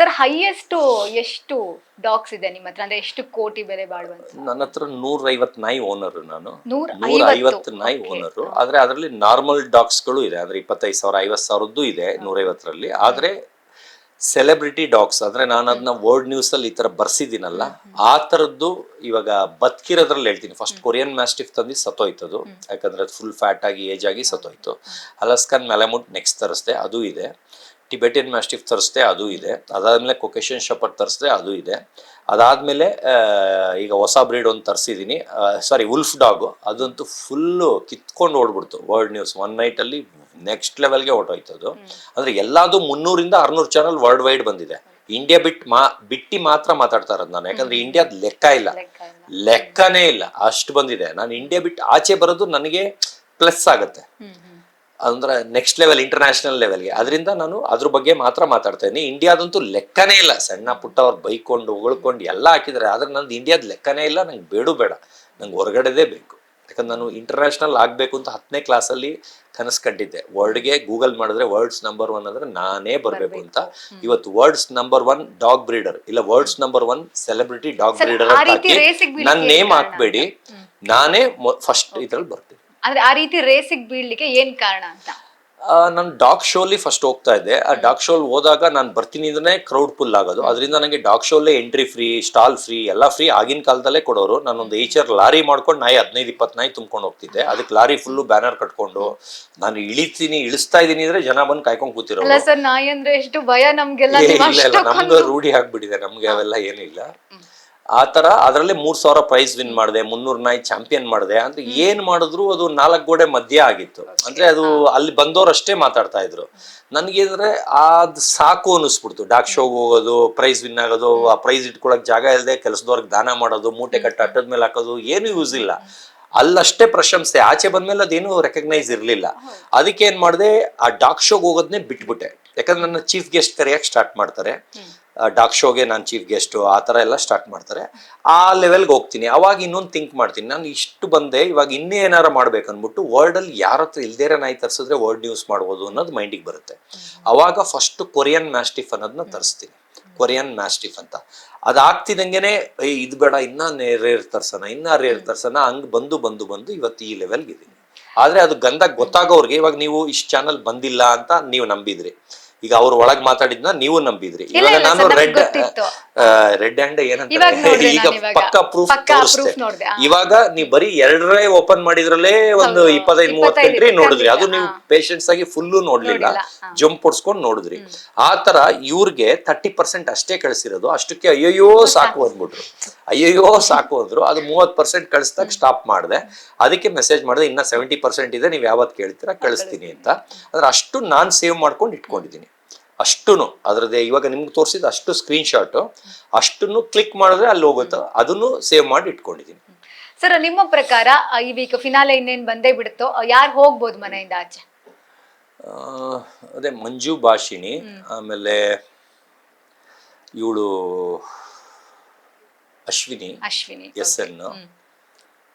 Sir highest ಎಷ್ಟು dogs ಇದೆ ನಿಮ್ಮ ಹತ್ರ, ಅಂದ್ರೆ ಎಷ್ಟು ಕೋಟಿ ಬೆಲೆ ಬಾಳುವಂತ? ನನ್ನ ಹತ್ರ 150 ನಾಯಿ ಓನರ್. ನಾನು 150 ನಾಯಿ ಓನರ್. ಆದ್ರೆ ಅದರಲ್ಲಿ ನಾರ್ಮಲ್ ಡಾಗ್ಸ್ಗಳು ಇದೆ, ಅಂದ್ರೆ 25,000 50,000 ಇದೆ 150ರಲ್ಲಿ. ಆದ್ರೆ ಸೆಲೆಬ್ರಿಟಿ ಡಾಗ್ಸ್ ಅಂದ್ರೆ ನಾನು ಅದನ್ನ ವರ್ಲ್ಡ್ ನ್ಯೂಸ್ ಅಲ್ಲಿ ಈ ತರ ಬರ್ಸಿದ್ದೀನಲ್ಲ, ಆ ತರದ್ದು ಇವಾಗ ಬದುಕಿರೋದ್ರಲ್ಲಿ ಹೇಳ್ತೀನಿ. ಫಸ್ಟ್ ಕೊರಿಯನ್ ಮ್ಯಾಸ್ಟಿಫ್ ತಂದು ಸತ್ತೋಯ್ತದು, ಯಾಕಂದ್ರೆ ಅದು ಫುಲ್ ಫ್ಯಾಟ್ ಆಗಿ ಏಜ್ ಆಗಿ ಸತ್ತೋಯ್ತು. ಅಲಸ್ಕನ್ ಮ್ಯಾಲಮೂಟ್ ನೆಕ್ಸ್ಟ್ ತರಿಸ್ದೆ, ಅದು ಇದೆ. ಟಿಬೆಟಿಯನ್ ಮ್ಯಾಸ್ಟಿಫ್ ತರಿಸ್ದೆ, ಅದು ಇದೆ. ಅದಾದ್ಮೇಲೆ ಕೊಕೇಶನ್ ಶೆಪರ್ಡ್ ತರಿಸ್ದೆ, ಅದು ಇದೆ. ಅದಾದ್ಮೇಲೆ ಈಗ ಹೊಸ ಬ್ರೀಡ್ ಒಂದು ತರಿಸಿದ್ದೀನಿ, ಸಾರಿ ವುಲ್ಫ್ ಡಾಗ್. ಅದಂತೂ ಫುಲ್ಲು ಕಿತ್ಕೊಂಡು ಓಡ್ಬಿಡ್ತು. ವರ್ಲ್ಡ್ ನ್ಯೂಸ್ ಒನ್ ನೈಟ್ ಅಲ್ಲಿ ನೆಕ್ಸ್ಟ್ ಲೆವೆಲ್ಗೆ ಹೊಟ್ಟೋಯ್ತದು. ಅಂದ್ರೆ ಎಲ್ಲಾದು 300 600 ಚಾನಲ್ ವರ್ಲ್ಡ್ ವೈಡ್ ಬಂದಿದೆ. ಇಂಡಿಯಾ ಬಿಟ್ಟು ಮಾತ್ರ ಮಾತಾಡ್ತಾ ಇರೋದು ನಾನು, ಯಾಕಂದ್ರೆ ಇಂಡಿಯಾದ ಲೆಕ್ಕನೇ ಇಲ್ಲ, ಅಷ್ಟು ಬಂದಿದೆ. ನಾನು ಇಂಡಿಯಾ ಬಿಟ್ಟು ಆಚೆ ಬರೋದು ನನಗೆ ಪ್ಲಸ್ ಆಗುತ್ತೆ, ಅಂದ್ರೆ ನೆಕ್ಸ್ಟ್ ಲೆವೆಲ್, ಇಂಟರ್ನ್ಯಾಷನಲ್ ಲೆವೆಲ್ಗೆ. ಅದರಿಂದ ನಾನು ಅದ್ರ ಬಗ್ಗೆ ಮಾತ್ರ ಮಾತಾಡ್ತಾ ಇದ್ದೀನಿ. ಇಂಡಿಯಾದಂತೂ ಲೆಕ್ಕನೇ ಇಲ್ಲ. ಸಣ್ಣ ಪುಟ್ಟ ಅವ್ರು ಬೈಕೊಂಡು ಉಳ್ಕೊಂಡು ಎಲ್ಲ ಹಾಕಿದ್ದಾರೆ, ಆದ್ರೆ ನಂದು ಇಂಡಿಯಾದ ಲೆಕ್ಕನೇ ಇಲ್ಲ. ನಂಗೆ ಬೇಡ, ನಂಗೆ ಹೊರಗಡೆದೇ ಬೇಕು. ಯಾಕಂದ್ರೆ ನಾನು ಇಂಟರ್ನ್ಯಾಷನಲ್ ಆಗಬೇಕು ಅಂತ 10ನೇ ಕ್ಲಾಸಲ್ಲಿ ಕನಸು ಕಂಡಿದ್ದೆ. ವರ್ಲ್ಡ್ಗೆ ಗೂಗಲ್ ಮಾಡಿದ್ರೆ ವರ್ಲ್ಡ್ಸ್ ನಂಬರ್ 1 ಅಂದ್ರೆ ನಾನೇ ಬರಬೇಕು ಅಂತ. ಇವತ್ತು ವರ್ಲ್ಡ್ಸ್ ನಂಬರ್ 1 ಡಾಗ್ ಬ್ರೀಡರ್, ಇಲ್ಲ world's number 1 celebrity dog breeder ಅಂತ ಹಾಕಿ ನನ್ನ ನೇಮ್ ಹಾಕ್ಬೇಡಿ, ನಾನೇ ಫಸ್ಟ್ ಇದ್ರಲ್ಲಿ ಬರ್ತೀನಿ. ಅಂದ್ರೆ ಆ ರೀತಿ ರೇಸಿಗೆ ಬೀಳ್ಲಿಕ್ಕೆ ಏನ್ ಕಾರಣ ಅಂತ? ನಾನು ಡಾಗ್ ಶೋಲಿ ಫಸ್ಟ್ ಹೋಗ್ತಾ ಇದ್ದೆ. ಆ ಡಾಗ್ ಶೋಲ್ ಹೋದಾಗ ನಾನು ಬರ್ತೀನಿ ಅಂದ್ರೆ ಕ್ರೌಡ್ ಫುಲ್ ಆಗೋದು. ಅದರಿಂದ ನನಗೆ ಡಾಗ್ ಶೋಲ್ಲೇ ಎಂಟ್ರಿ ಫ್ರೀ, ಸ್ಟಾಲ್ ಫ್ರೀ, ಎಲ್ಲ ಫ್ರೀ. ಆಗಿನ ಕಾಲದಲ್ಲೇ ಕೊಡೋರು. ನಾನೊಂದು HR ಲಾರಿ ಮಾಡ್ಕೊಂಡು ನಾಯಿ 15-20 ನಾಯಿ ತುಂಬ್ಕೊಂಡು ಹೋಗ್ತಿದ್ದೆ. ಅದಕ್ಕೆ ಲಾರಿ ಫುಲ್ಲು ಬ್ಯಾನರ್ ಕಟ್ಕೊಂಡು ನಾನು ಇಳಿಸ್ತಾ ಇದೀನಿ ಅಂದ್ರೆ ಜನ ಬಂದು ಕಾಯ್ಕೊಂಡು ಕೂತಿರೋ. ಸರ್ ನಾಯಿ ಅಂದ್ರೆ ಎಷ್ಟು ಭಯ ನಮ್ಗೆಲ್ಲ. ನಮ್ಗೆ ರೂಢಿ ಆಗ್ಬಿಟ್ಟಿದೆ, ನಮ್ಗೆ ಅವೆಲ್ಲ ಏನಿಲ್ಲ. ಆ ತರ ಅದರಲ್ಲೇ 3,000 ಪ್ರೈಸ್ ವಿನ್ ಮಾಡಿದೆ, 300 ನಾಯಿ ಚಾಂಪಿಯನ್ ಮಾಡಿದೆ. ಅಂದ್ರೆ ಏನ್ ಮಾಡಿದ್ರು ಅದು 4 ಗೋಡೆ ಮಧ್ಯ ಆಗಿತ್ತು. ಅಂದ್ರೆ ಅದು ಅಲ್ಲಿ ಬಂದವರಷ್ಟೇ ಮಾತಾಡ್ತಾ ಇದ್ರು. ನನ್ಗೆ ಅಂದ್ರೆ ಅದ್ ಸಾಕು ಅನಿಸ್ಬಿಡ್ತು. ಡಾಗ್ ಶೋಗೆ ಹೋಗೋದು, ಪ್ರೈಸ್ ವಿನ್ ಆಗೋದು, ಆ ಪ್ರೈಸ್ ಇಟ್ಕೊಳಕ್ ಜಾಗ ಇಲ್ಲದೆ ಕೆಲಸದವ್ರಿಗೆ ದಾನ ಮಾಡೋದು, ಮೂಟೆ ಕಟ್ಟ ಅಟ್ಟದ ಮೇಲೆ ಹಾಕೋದು, ಏನು ಯೂಸ್ ಇಲ್ಲ. ಅಲ್ಲಷ್ಟೇ ಪ್ರಶಂಸೆ. ಆಚೆ ಬಂದ್ಮೇಲೆ ಅದೇನು ರೆಕಗ್ನೈಸ್ ಇರ್ಲಿಲ್ಲ. ಅದಕ್ಕೆ ಏನ್ ಮಾಡಿದೆ, ಆ ಡಾಗ್ ಶೋಗೆ ಹೋಗೋದನ್ನೇ ಬಿಟ್ಬಿಟ್ಟೆ. ಯಾಕಂದ್ರೆ ನನ್ನ ಚೀಫ್ ಗೆಸ್ಟ್ ಕರೆಯಕ್ಕೆ ಸ್ಟಾರ್ಟ್ ಮಾಡ್ತಾರೆ. ಡಾಗ್ ಶೋಗೆ ನಾನು ಚೀಫ್ ಗೆಸ್ಟು ಆ ಥರ ಎಲ್ಲ ಸ್ಟಾರ್ಟ್ ಮಾಡ್ತಾರೆ. ಆ ಲೆವೆಲ್ಗೆ ಹೋಗ್ತೀನಿ. ಅವಾಗ ಇನ್ನೊಂದು ಥಿಂಕ್ ಮಾಡ್ತೀನಿ, ನಾನು ಇಷ್ಟು ಬಂದೆ, ಇವಾಗ ಇನ್ನೇ ಏನಾರು ಮಾಡ್ಬೇಕು ಅಂದ್ಬಿಟ್ಟು ವರ್ಲ್ಡಲ್ಲಿ ಯಾರ ಹತ್ರ ಇಲ್ದೇರೆ ನಾಯಿ ತರಿಸಿದ್ರೆ ವರ್ಲ್ಡ್ ನ್ಯೂಸ್ ಮಾಡ್ಬೋದು ಅನ್ನೋದು ಮೈಂಡಿಗೆ ಬರುತ್ತೆ. ಅವಾಗ ಫಸ್ಟ್ ಕೊರಿಯನ್ ಮ್ಯಾಸ್ಟಿಫ್ ಅನ್ನೋದನ್ನ ತರಿಸ್ತೀನಿ, ಕೊರಿಯನ್ ಮ್ಯಾಸ್ಟಿಫ್ ಅಂತ. ಅದಾಗ್ತಿದಂಗೆನೆ ಇದು ಬೇಡ, ಇನ್ನೂ ರೇರ್ ತರ್ಸೋಣ, ಹಂಗೆ ಬಂದು ಇವತ್ತು ಈ ಲೆವೆಲ್ಗೆ ಇದೀನಿ. ಆದರೆ ಅದು ಗಂಧ ಗೊತ್ತಾಗೋರ್ಗೆ, ಇವಾಗ ನೀವು ಇಷ್ಟು ಚಾನಲ್ ಬಂದಿಲ್ಲ ಅಂತ ನೀವು ನಂಬಿದ್ರಿ, ಈಗ ಅವ್ರ ಒಳಗ್ ಮಾತಾಡಿದ್ನ ನೀವು ನಂಬಿದ್ರಿ. ಇವಾಗ ನಾನು ರೆಡ್ ಹ್ಯಾಂಡ್ ಏನಂತ ಈಗ ಪಕ್ಕ ಪ್ರೂಫ್ ತೋರಿಸ್ತೆ. ಇವಾಗ ನೀವು ಬರೀ 2 ಓಪನ್ ಮಾಡಿದ್ರಲ್ಲೇ ಒಂದು 25-30 ಕಂಟ್ರಿ ನೋಡಿದ್ರಿ. ಅದು ನೀವು ಪೇಷನ್ಸ್ ಆಗಿ ಫುಲ್ಲು ನೋಡ್ಲಿಲ್ಲ, ಜಂಪ್ ಹೊಡ್ಸ್ಕೊಂಡು ನೋಡಿದ್ರಿ. ಆ ತರ ಇವ್ರಿಗೆ 30% ಅಷ್ಟೇ ಕಳಿಸಿರೋದು. ಅಷ್ಟಕ್ಕೆ ಅಯ್ಯಯ್ಯೋ ಸಾಕು ಅಂದ್ರು. ಅದು 30% ಕಳಿಸ್ದಾಗ ಸ್ಟಾಪ್ ಮಾಡಿದೆ. ಅದಕ್ಕೆ ಮೆಸೇಜ್ ಮಾಡಿದೆ, ಇನ್ನ 70% ಇದೆ, ನೀವು ಯಾವತ್ತು ಕೇಳ್ತೀರಾ ಕಳಿಸ್ತೀನಿ ಅಂತ. ಆದ್ರೆ ಅಷ್ಟು ನಾನ್ ಸೇವ್ ಮಾಡ್ಕೊಂಡು ಇಟ್ಕೊಂಡಿದ್ದೀನಿ. ಅಷ್ಟುನು ಅದ್ರದ್ದೇ ಇವಾಗ ನಿಮ್ಗೆ ತೋರಿಸಿದ ಅಷ್ಟು ಸ್ಕ್ರೀನ್ ಶಾಟ್ ಅಷ್ಟನ್ನು ಕ್ಲಿಕ್ ಮಾಡಿದ್ರೆ ಅಲ್ಲಿ ಹೋಗುತ್ತೋ, ಅದನ್ನು ಸೇವ್ ಮಾಡಿ ಇಟ್ಕೊಂಡಿದ್ದೀನಿ. ಸರ್ ನಿಮ್ಮ ಪ್ರಕಾರ ಈ ವೀಕ್ ಫಿನಾಲೆ ಇನ್ನೇನು ಬಂದೇ ಬಿಡುತ್ತೋ, ಯಾರು ಹೋಗ್ಬೋದು ಮನೆಯಿಂದ ಆಚೆ? ಅದೇ ಮಂಜು ಭಾಷಿಣಿ, ಆಮೇಲೆ ಇವಳು ಅಶ್ವಿನಿ SN,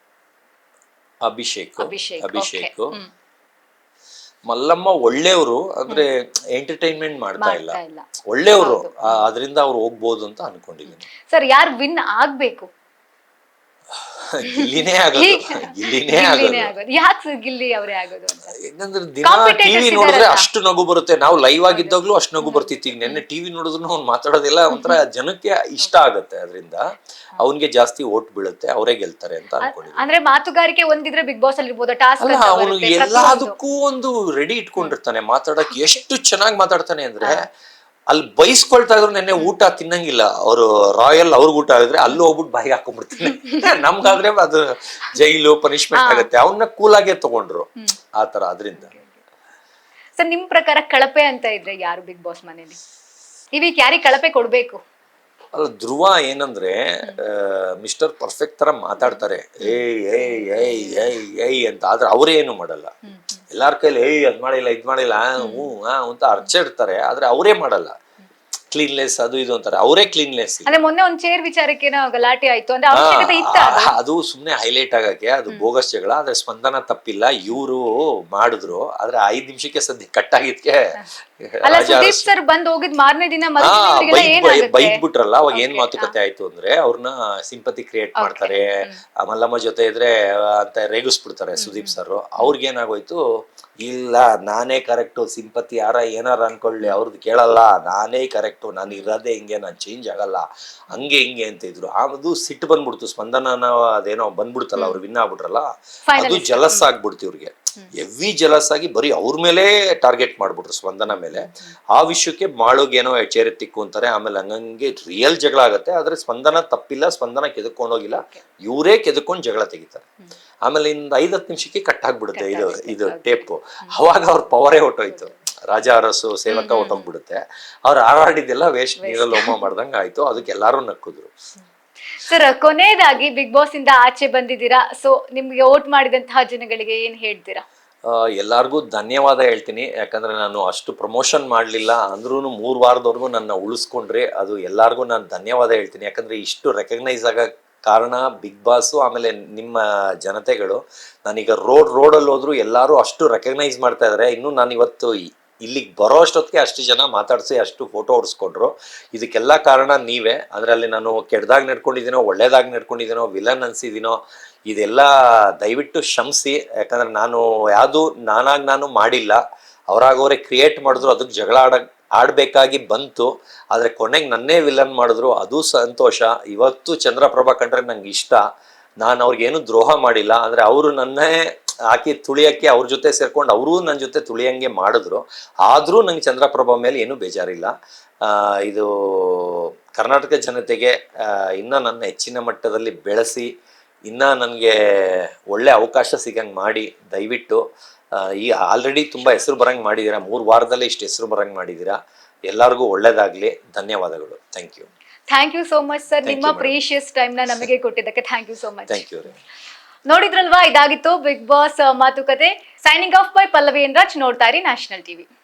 ಅಭಿಷೇಕ್, ಮಲ್ಲಮ್ಮ ಒಳ್ಳೆಯವರು. ಅಂದ್ರೆ ಎಂಟರ್ಟೈನ್ಮೆಂಟ್ ಮಾಡ್ತಾ ಇಲ್ಲ, ಒಳ್ಳೆಯವರು. ಅದರಿಂದ ಅವ್ರು ಹೋಗ್ಬೋದು ಅಂತ ಅನ್ಕೊಂಡಿದ್ದೀನಿ. ಸರ್ ಯಾರು ವಿನ್ ಆಗ್ಬೇಕು? ಗಿಲ್ಲಿನೇ ಆಗೋದು. ಯಾಕೆ ಗಿಲ್ಲಿ ಅವರೇ ಆಗೋದು ಅಂತ? ಯಾಕಂದ್ರೆ ದಿನ ಟಿವಿ ನೋಡಿದ್ರೆ ಅಷ್ಟು ನಗು ಬರುತ್ತೆ. ನಾವು ಲೈವ್ ಆಗಿದ್ದಾಗ್ಲೂ ಅಷ್ಟು ನಗು ಬರ್ತಿತ್ತು. ಈಗ ನೆನ್ನೆ ಟಿವಿ ನೋಡಿದ್ರು ಅವ್ನು ಮಾತಾಡೋದಿಲ್ಲ, ಒಂಥರ ಜನಕ್ಕೆ ಇಷ್ಟ ಆಗುತ್ತೆ. ಅದರಿಂದ ಅವನ್ಗೆ ಜಾಸ್ತಿ ಓಟ್ ಬೀಳುತ್ತೆ, ಅವರೇ ಗೆಲ್ತಾರೆ ಅಂತ ಅನ್ಕೊಂಡಿದ್ದೀನಿ. ಅಂದ್ರೆ ಮಾತುಗಾರಿಕೆ ಒಂದಿದ್ರೆ ಬಿಗ್ ಬಾಸ್ ಅಲ್ಲಿ ಇರ್ಬೋದು, ಟಾಸ್ಕ್ ಅವನು ಎಲ್ಲದಕ್ಕೂ ಒಂದು ರೆಡಿ ಇಟ್ಕೊಂಡಿರ್ತಾನೆ ಮಾತಾಡಕ್. ಎಷ್ಟು ಚೆನ್ನಾಗಿ ಮಾತಾಡ್ತಾನೆ ಅಂದ್ರೆ, ಅಲ್ಲಿ ಬೈಸ್ಕೊಳ್ತಾ ಇದ್ರು. ನೆನ್ನೆ ಊಟ ತಿನ್ನಂಗಿಲ್ಲ ಅವರು, ರಾಯಲ್ ಅವ್ರಿಗೆ ಊಟ ಆಗಿದ್ರೆ ಅಲ್ಲೂ ಹೋಗ್ಬಿಟ್ಟು ಬಾಯಿಗೆ ಹಾಕೊಂಡ್ಬಿಡ್ತಾನೆ. ನಮ್ಗಾದ್ರೆ ಅದು ಜೈಲು ಪನಿಷ್ಮೆಂಟ್ ಆಗುತ್ತೆ. ಅವನ್ನ ಕೂಲಾಗೆ ತಗೊಂಡ್ರು ಆತರ. ಅದರಿಂದ ಸರ್ ನಿಮ್ ಪ್ರಕಾರ ಕಳಪೆ ಅಂತ ಇದ್ರೆ ಯಾರು ಬಿಗ್ ಬಾಸ್ ಮನೇಲಿ ಈ ವೀಕ್ ಯಾರಿಗೆ ಕಳಪೆ ಕೊಡ್ಬೇಕು? ಅಲ್ಲ, ಧ್ರುವ ಏನಂದ್ರೆ ಮಿಸ್ಟರ್ ಪರ್ಫೆಕ್ಟ್ ತರ ಮಾತಾಡ್ತಾರೆ, ಏಯ್ ಅಂತ. ಆದ್ರೆ ಅವರೇ ಏನು ಮಾಡಲ್ಲ. ಎಲ್ಲಾರ ಕೈಲಿ ಅದ್ ಮಾಡಿಲ್ಲ ಇದ್ ಮಾಡಿಲ್ಲ ಅಂತ ಅರ್ಚಿಡ್ತಾರೆ, ಆದ್ರೆ ಅವರೇ ಮಾಡಲ್ಲ. ಕ್ಲೀನ್ಲೆಸ್ ಅದು ಇದು ಅಂತಾರೆ, ಅವರೇ ಕ್ಲೀನ್ಲೆಸ್. ಅಂದ್ರೆ ಮೊನ್ನೆ ಒಂದ್ ಚೇರ್ ವಿಚಾರಕ್ಕೆ ಏನೋ ಗಲಾಟೆ ಆಯ್ತು ಅಂದ್ರೆ ಅವಶ್ಯಕತೆ ಇತ್ತ ಅದು ಸುಮ್ನೆ ಹೈಲೈಟ್ ಆಗಕ್ಕೆ, ಅದು ಬೋಗಸ್ ಜಗಳ. ಆದ್ರೆ ಸ್ಪಂದನ ತಪ್ಪಿಲ್ಲ, ಇವರು ಮಾಡಿದ್ರು. ಆದ್ರೆ 5 ನಿಮಿಷಕ್ಕೆ ಸದ್ಯ ಕಟ್ ಆಗಿದ್ಕೆ ಅಲ್ಲ, ಸುದೀಪ್ ಸರ್ ಬಂದ್ ಹೋಗಿದ್ ಮಾರನೇ ದಿನ ಬೈದ್ಬಿಟ್ರಲ್ಲ. ಅವಾಗ ಏನ್ ಮಾತುಕತೆ ಆಯ್ತು ಅಂದ್ರೆ, ಅವ್ರನ್ನ ಸಿಂಪತಿ ಕ್ರಿಯೇಟ್ ಮಾಡ್ತಾರೆ, ಮಲ್ಲಮ್ಮ ಜೊತೆ ಇದ್ರೆ ಅಂತ ರೇಗಿಸ್ಬಿಡ್ತಾರೆ ಸುದೀಪ್ ಸರ್. ಅವ್ರಿಗೆ ಏನಾಗೋಯ್ತು, ಇಲ್ಲ ನಾನೇ ಕರೆಕ್ಟು, ಸಿಂಪತಿ ಯಾರ ಏನಾರ ಅನ್ಕೊಳ್ಳಿ, ಅವ್ರದ್ದು ಕೇಳಲ್ಲ, ನಾನೇ ಕರೆಕ್ಟು, ನಾನು ಇರೋದೇ ಹಿಂಗೆ, ನಾನು ಚೇಂಜ್ ಆಗಲ್ಲ, ಹಂಗೆ ಹಿಂಗೆ ಅಂತ ಇದ್ರು. ಅದು ಸಿಟ್ಟು ಬಂದ್ಬಿಡ್ತು. ಸ್ಪಂದನ ಅದೇನೋ ಬಂದ್ಬಿಡ್ತಲ್ಲ, ಅವ್ರು ವಿನ್ ಆಗ್ಬಿಟ್ರಲ್ಲ, ಅದು ಜಲಸ್ ಆಗ್ಬಿಡ್ತು ಇವ್ರಿಗೆ. ಎವ್ವಿ ಜಲಸ್ ಆಗಿ ಬರೀ ಅವ್ರ ಮೇಲೆ ಟಾರ್ಗೆಟ್ ಮಾಡ್ಬಿಟ್ರು, ಸ್ಪಂದನ ಮೇಲೆ. ಆ ವಿಷಯಕ್ಕೆ ಮಾಳುಗೇನೋ ಚೇರೆತ್ತಿಕ್ಕು ಅಂತಾರೆ. ಆಮೇಲೆ ಹಂಗಂಗೆ ರಿಯಲ್ ಜಗಳ ಆಗತ್ತೆ. ಆದ್ರೆ ಸ್ಪಂದನ ತಪ್ಪಿಲ್ಲ, ಸ್ಪಂದನ ಕೆದಕೊಂಡೋಗಿಲ್ಲ, ಇವರೇ ಕೆದಕೊಂಡು ಜಗಳ ತೆಗಿತಾರೆ. ಆಮೇಲೆ ಇಂದ 5-10 ನಿಮಿಷಕ್ಕೆ ಕಟ್ ಆಗ್ಬಿಡುತ್ತೆ ಇದು ಟೇಪು. ಅವಾಗ ಅವ್ರ ಪವರೇ ಹೊಟ್ಟೋಯ್ತು. ರಾಜ ಅರಸು ಸೇವಕ ಹೊಟ್ಟೋಗ್ಬಿಡುತ್ತೆ. ಅವ್ರು ಹಾರಾಡಿದ್ದೆಲ್ಲ ವೇಸ್ಟ್, ನೀರಲ್ಲಿ ಹೋಮ ಮಾಡ್ದಂಗ ಆಯ್ತು. ಅದಕ್ಕೆ ಎಲ್ಲಾರು ನಕ್ಕಿದ್ರು. ಸರ್, ಕೊನೆಯದಾಗಿ ಬಿಗ್ ಬಾಸ್ ಇಂದ ಆಚೆ ಬಂದಿದ್ದೀರಾ, ಸೊ ನಿಮ್ಗೆ ವೋಟ್ ಮಾಡಿದಂತಹ ಜನಗಳಿಗೆ ಏನ್ ಹೇಳ್ತೀರಾ? ಎಲ್ಲಾರ್ಗೂ ಧನ್ಯವಾದ ಹೇಳ್ತೀನಿ. ಯಾಕಂದ್ರೆ ನಾನು ಅಷ್ಟು ಪ್ರಮೋಷನ್ ಮಾಡಲಿಲ್ಲ ಅಂದ್ರೂ 3 ವಾರದವರೆಗೂ ನನ್ನ ಉಳಿಸ್ಕೊಂಡ್ರಿ. ಅದು ಎಲ್ಲಾರ್ಗೂ ನಾನು ಧನ್ಯವಾದ ಹೇಳ್ತೀನಿ. ಯಾಕಂದ್ರೆ ಇಷ್ಟು ರೆಕಗ್ನೈಸ್ ಆಗ ಕಾರಣ ಬಿಗ್ ಬಾಸು, ಆಮೇಲೆ ನಿಮ್ಮ ಜನತೆಗಳು. ನಾನೀಗ ರೋಡಲ್ಲಿ ಹೋದ್ರು ಎಲ್ಲರೂ ಅಷ್ಟು ರೆಕಗ್ನೈಸ್ ಮಾಡ್ತಾ ಇದ್ದಾರೆ. ಇನ್ನು ನಾನು ಇವತ್ತು ಇಲ್ಲಿಗೆ ಬರೋ ಅಷ್ಟೊತ್ತಿಗೆ ಅಷ್ಟು ಜನ ಮಾತಾಡಿಸಿ ಅಷ್ಟು ಫೋಟೋ ಹೊಡ್ಸ್ಕೊಂಡ್ರು. ಇದಕ್ಕೆಲ್ಲ ಕಾರಣ ನೀವೇ. ಅದರಲ್ಲಿ ನಾನು ಕೆಟ್ಟದಾಗಿ ನಡ್ಕೊಂಡಿದ್ದೀನೋ, ಒಳ್ಳೇದಾಗಿ ನಡ್ಕೊಂಡಿದ್ದೀನೋ, ವಿಲನ್ ಅನ್ಸಿದ್ದೀನೋ, ಇದೆಲ್ಲ ದಯವಿಟ್ಟು ಕ್ಷಮಿಸಿ. ಯಾಕಂದ್ರೆ ನಾನು ಯಾವುದು ನಾನು ಮಾಡಿಲ್ಲ, ಅವರಾಗವರೇ ಕ್ರಿಯೇಟ್ ಮಾಡಿದ್ರು. ಅದಕ್ಕೆ ಜಗಳ ಆಡಬೇಕಾಗಿ ಬಂತು. ಆದರೆ ಕೊನೆಗೆ ನನ್ನೇ ವಿಲನ್ ಮಾಡಿದ್ರು, ಅದು ಸಂತೋಷ. ಇವತ್ತು ಚಂದ್ರಪ್ರಭಾ ಕಂಡ್ರೆ ನಂಗೆ ಇಷ್ಟ. ನಾನು ಅವ್ರಿಗೇನು ದ್ರೋಹ ಮಾಡಿಲ್ಲ. ಅಂದರೆ ಅವರು ನನ್ನೇ ಹಾಕಿ ತುಳಿಯೋಕ್ಕೆ ಅವ್ರ ಜೊತೆ ಸೇರ್ಕೊಂಡು ಅವರೂ ನನ್ನ ಜೊತೆ ತುಳಿಯಂಗೆ ಮಾಡಿದ್ರು. ಆದರೂ ನಂಗೆ ಚಂದ್ರಪ್ರಭಾ ಮೇಲೆ ಏನೂ ಬೇಜಾರಿಲ್ಲ. ಇದು ಕರ್ನಾಟಕ ಜನತೆಗೆ ಇನ್ನೂ ನನ್ನ ಹೆಚ್ಚಿನ ಮಟ್ಟದಲ್ಲಿ ಬೆಳೆಸಿ, ಇನ್ನೂ ನನಗೆ ಒಳ್ಳೆ ಅವಕಾಶ ಸಿಗಂಗೆ ಮಾಡಿ ದಯವಿಟ್ಟು. ಈ ಆಲ್ರೆಡಿ ತುಂಬ ಹೆಸರು ಬರಂಗೆ ಮಾಡಿದ್ದೀರಾ, 3 ವಾರದಲ್ಲೇ ಇಷ್ಟು ಹೆಸರು ಬರಂಗೆ ಮಾಡಿದ್ದೀರಾ. ಎಲ್ಲರಿಗೂ ಒಳ್ಳೇದಾಗಲಿ. ಧನ್ಯವಾದಗಳು. Thank you so much sir. ನಿಮ್ಮ ಪ್ರೀಶಿಯಸ್ ಟೈಮ್ನ ನಮಗೆ ಕೊಟ್ಟಿದ್ದಕ್ಕೆ thank you so much. Thank you. ನೋಡಿದ್ರಲ್ವಾ, ಇದಾಗಿತ್ತು ಬಿಗ್ ಬಾಸ್ ಮಾತುಕತೆ. Signing off by Pallavi N Raj. ನೋಡ್ತಾ ಇರಿ ನ್ಯಾಷನಲ್ ಟಿವಿ.